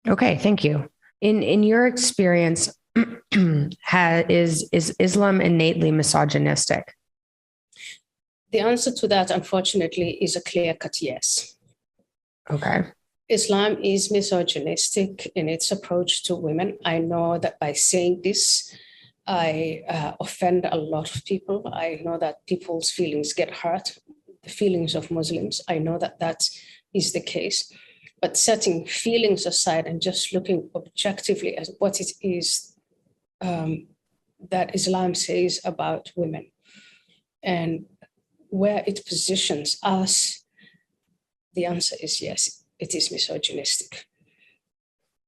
Okay, thank you. In your experience, is Islam innately misogynistic? The answer to that, unfortunately, is a clear-cut yes. Okay. Islam is misogynistic in its approach to women. I know that by saying this, I offend a lot of people. I know that people's feelings get hurt, the feelings of Muslims. I know that that is the case. But setting feelings aside and just looking objectively at what it is that Islam says about women and where it positions us, the answer is yes, it is misogynistic.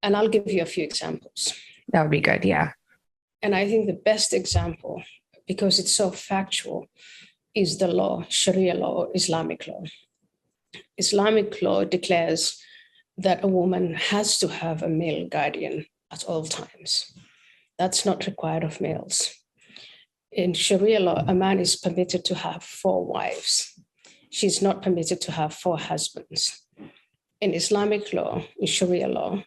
And I'll give you a few examples. That would be good. Yeah. And I think the best example, because it's so factual, is the law, Sharia law, Islamic law. Islamic law declares that a woman has to have a male guardian at all times. That's not required of males. In Sharia law, a man is permitted to have 4 wives. She's not permitted to have 4 husbands. In Islamic law, in Sharia law,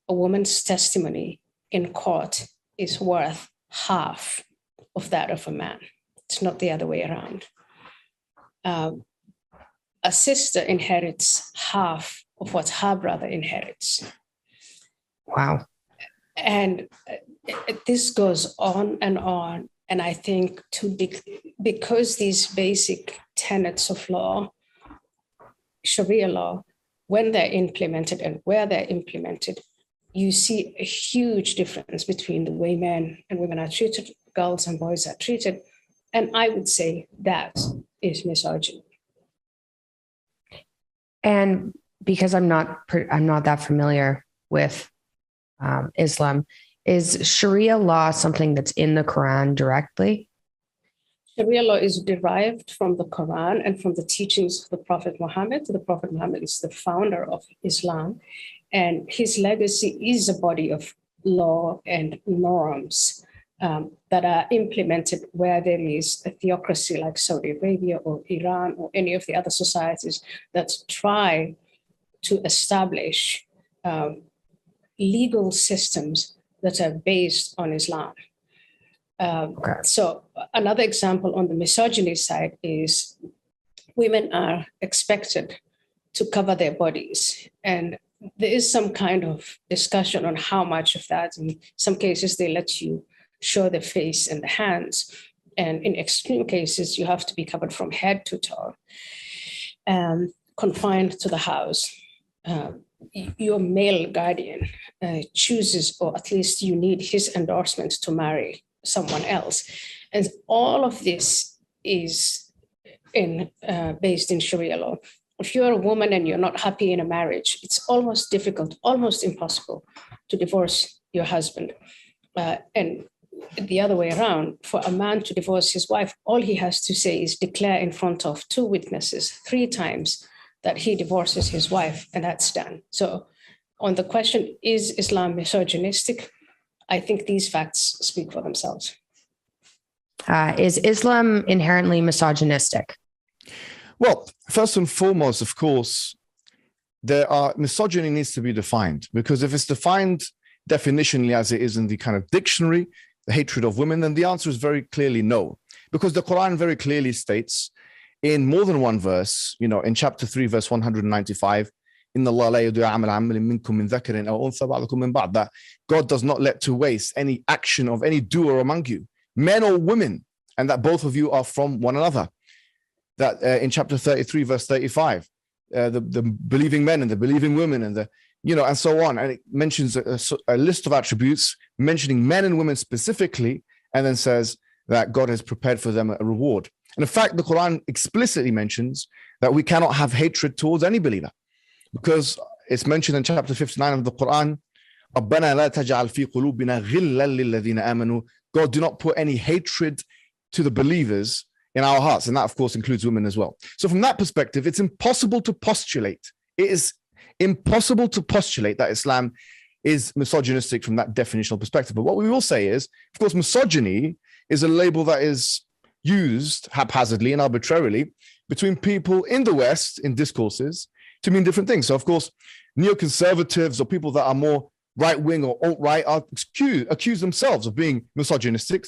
a woman's testimony in court is worth half of that of a man. It's not the other way around. A sister inherits half of what her brother inherits. Wow. And this goes on and on. And I think because these basic tenets of law, Sharia law, when they're implemented and where they're implemented, you see a huge difference between the way men and women are treated, girls and boys are treated. And I would say that is misogyny. And because I'm not that familiar with Islam, is Sharia law something that's in the Quran directly? Sharia law is derived from the Quran and from the teachings of the Prophet Mohammed. The Prophet Mohammed is the founder of Islam, and his legacy is a body of law and norms that are implemented where there is a theocracy like Saudi Arabia or Iran or any of the other societies that try to establish legal systems that are based on Islam. Okay. So another example on the misogyny side is women are expected to cover their bodies. And there is some kind of discussion on how much of that. In some cases, they let you show the face and the hands. And in extreme cases, you have to be covered from head to toe, confined to the house. Your male guardian chooses, or at least you need his endorsement to marry someone else. And all of this is based in Sharia law. If you're a woman and you're not happy in a marriage, it's almost difficult, almost impossible to divorce your husband. And the other way around, for a man to divorce his wife, all he has to say is declare in front of 2 witnesses 3 times that he divorces his wife, and that's done. So on the question, is Islam misogynistic? I think these facts speak for themselves. Is Islam inherently misogynistic? Well, first and foremost, of course, misogyny needs to be defined, because if it's defined definitionally as it is in the kind of dictionary, the hatred of women, then the answer is very clearly no. Because the Quran very clearly states in more than one verse, in chapter 3, verse 195, that God does not let to waste any action of any doer among you, men or women, and that both of you are from one another. That in chapter 33, verse 35, the believing men and the believing women and and so on. And it mentions a list of attributes mentioning men and women specifically, and then says that God has prepared for them a reward. And in fact, the Quran explicitly mentions that we cannot have hatred towards any believer, because it's mentioned in chapter 59 of the Quran, God, do not put any hatred to the believers in our hearts. And that, of course, includes women as well. So from that perspective, it's impossible to postulate. It is impossible to postulate that Islam is misogynistic from that definitional perspective. But what we will say is, of course, misogyny is a label that is used haphazardly and arbitrarily between people in the West in discourses to mean different things. So, of course, neoconservatives or people that are more right-wing or alt-right are accuse themselves of being misogynistic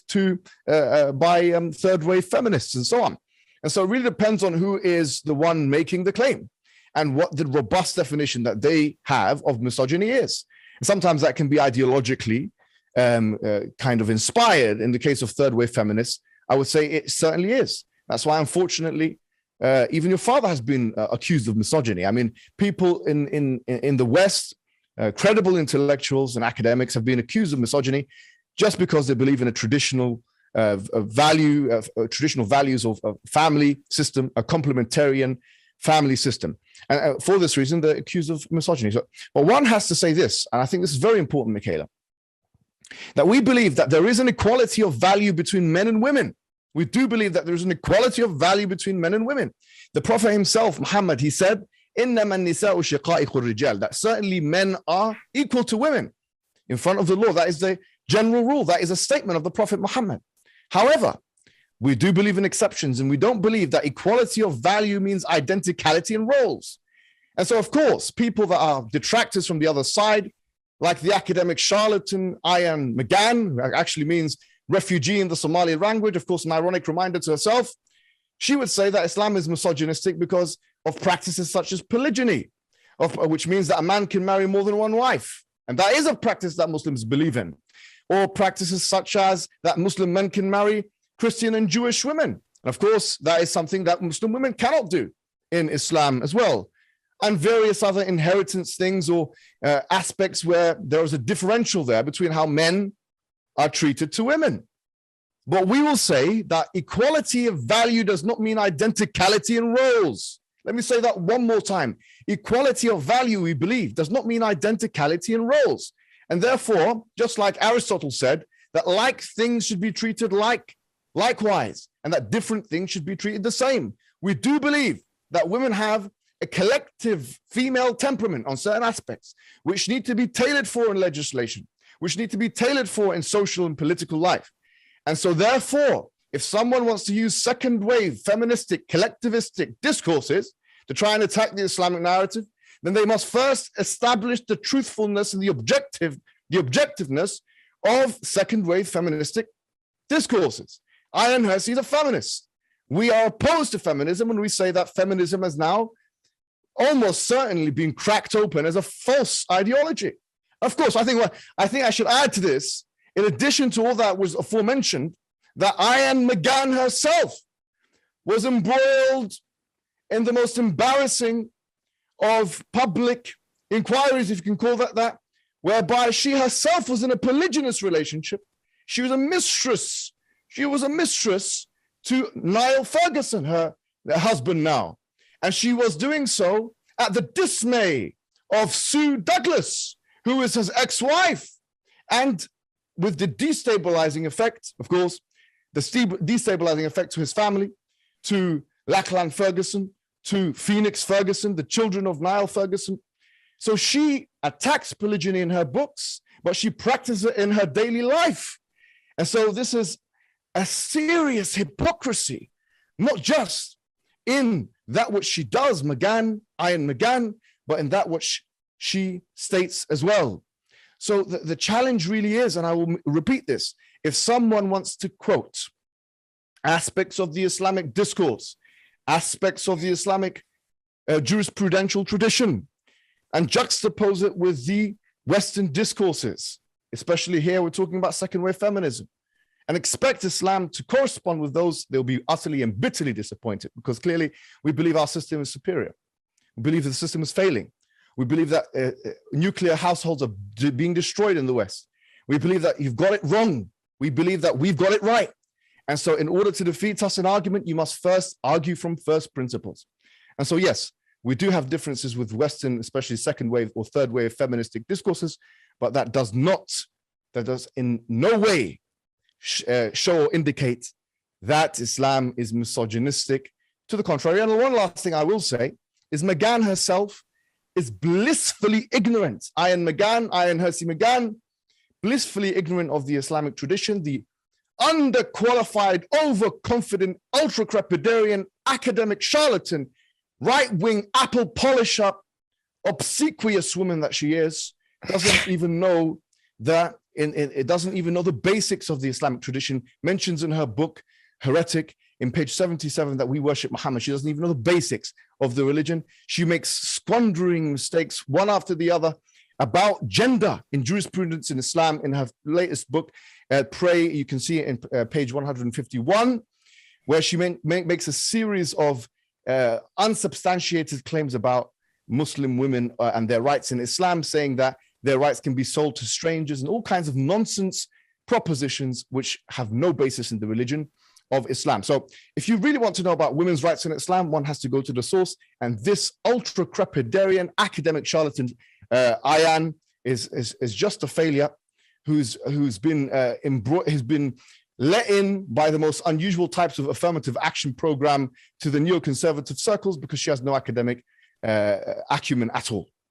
by third-wave feminists and so on. And so it really depends on who is the one making the claim and what the robust definition that they have of misogyny is. And sometimes that can be ideologically kind of inspired. In the case of third-wave feminists, I would say it certainly is. That's why, unfortunately, even your father has been accused of misogyny. I mean, people in the West, credible intellectuals and academics have been accused of misogyny just because they believe in a traditional traditional values of family system, a complementarian family system. And for this reason, they're accused of misogyny. So, but one has to say this, and I think this is very important, Michaela, that we believe that there is an equality of value between men and women. We do believe that there is an equality of value between men and women. The Prophet himself, Muhammad, he said, إِنَّمَا النِّسَاءُ شِقَائِقُ الرِّجَالِ, that certainly men are equal to women in front of the law. That is the general rule. That is a statement of the Prophet Muhammad. However, we do believe in exceptions, and we don't believe that equality of value means identicality in roles. And so, of course, people that are detractors from the other side, like the academic charlatan Ayaan who actually means refugee in the Somali language, of course, an ironic reminder to herself, she would say that Islam is misogynistic because of practices such as polygyny, which means that a man can marry more than one wife. And that is a practice that Muslims believe in. Or practices such as that Muslim men can marry Christian and Jewish women. And of course, that is something that Muslim women cannot do in Islam as well. And various other inheritance things or aspects where there is a differential there between how men are treated to women. But we will say that equality of value does not mean identicality in roles. Let me say that one more time. Equality of value, we believe, does not mean identicality in roles. And therefore, just like Aristotle said, that like things should be treated likewise, and that different things should be treated the same. We do believe that women have a collective female temperament on certain aspects, which need to be tailored for in legislation, which need to be tailored for in social and political life. And so therefore, if someone wants to use second wave, feministic, collectivistic discourses to try and attack the Islamic narrative, then they must first establish the truthfulness and the objectiveness of second wave feministic discourses. I and Hirsi is a feminist. We are opposed to feminism, and we say that feminism has now almost certainly been cracked open as a false ideology. Of course, I think I should add to this, in addition to all that was aforementioned, that Ayaan herself was embroiled in the most embarrassing of public inquiries, if you can call that, whereby she herself was in a polygynous relationship. She was a mistress. She was a mistress to Niall Ferguson, her husband now. And she was doing so at the dismay of Sue Douglas, who is his ex-wife. And with the destabilizing effect, of course, the destabilizing effect to his family, to Lachlan Ferguson, to Phoenix Ferguson, the children of Niall Ferguson. So she attacks polygyny in her books, but she practices it in her daily life. And so this is a serious hypocrisy, not just in that which she does, Ayaan McGann, but in that which she states as well. So the challenge really is, and I will repeat this, if someone wants to quote aspects of the Islamic discourse, aspects of the Islamic jurisprudential tradition, and juxtapose it with the Western discourses, especially here we're talking about second wave feminism, and expect Islam to correspond with those, they'll be utterly and bitterly disappointed, because clearly we believe our system is superior. We believe the system is failing. We believe that nuclear households are being destroyed in the West. We believe that you've got it wrong. We believe that we've got it right. And so in order to defeat us in argument, you must first argue from first principles. And so, yes, we do have differences with Western, especially second wave or third wave feministic discourses, but that does in no way show or indicate that Islam is misogynistic. To the contrary. And one last thing I will say is McGann herself is blissfully ignorant. Ayaan Hirsi McGann, blissfully ignorant of the Islamic tradition, the underqualified, overconfident, ultra-crepidarian, academic charlatan, right-wing apple polisher, obsequious woman that she is, doesn't even know that it doesn't even know the basics of the Islamic tradition. Mentions in her book, Heretic, in page 77, that we worship Muhammad. She doesn't even know the basics of the religion. She makes squandering mistakes, one after the other, about gender in jurisprudence in Islam. In her latest book, Pray, you can see it in page 151, where she makes a series of unsubstantiated claims about Muslim women and their rights in Islam, saying that their rights can be sold to strangers, and all kinds of nonsense propositions which have no basis in the religion of Islam. So if you really want to know about women's rights in Islam, one has to go to the source. And this ultra crepidarian academic charlatan, Ayaan, is just a failure who's been let in by the most unusual types of affirmative action program to the neoconservative circles, because she has no academic acumen at all.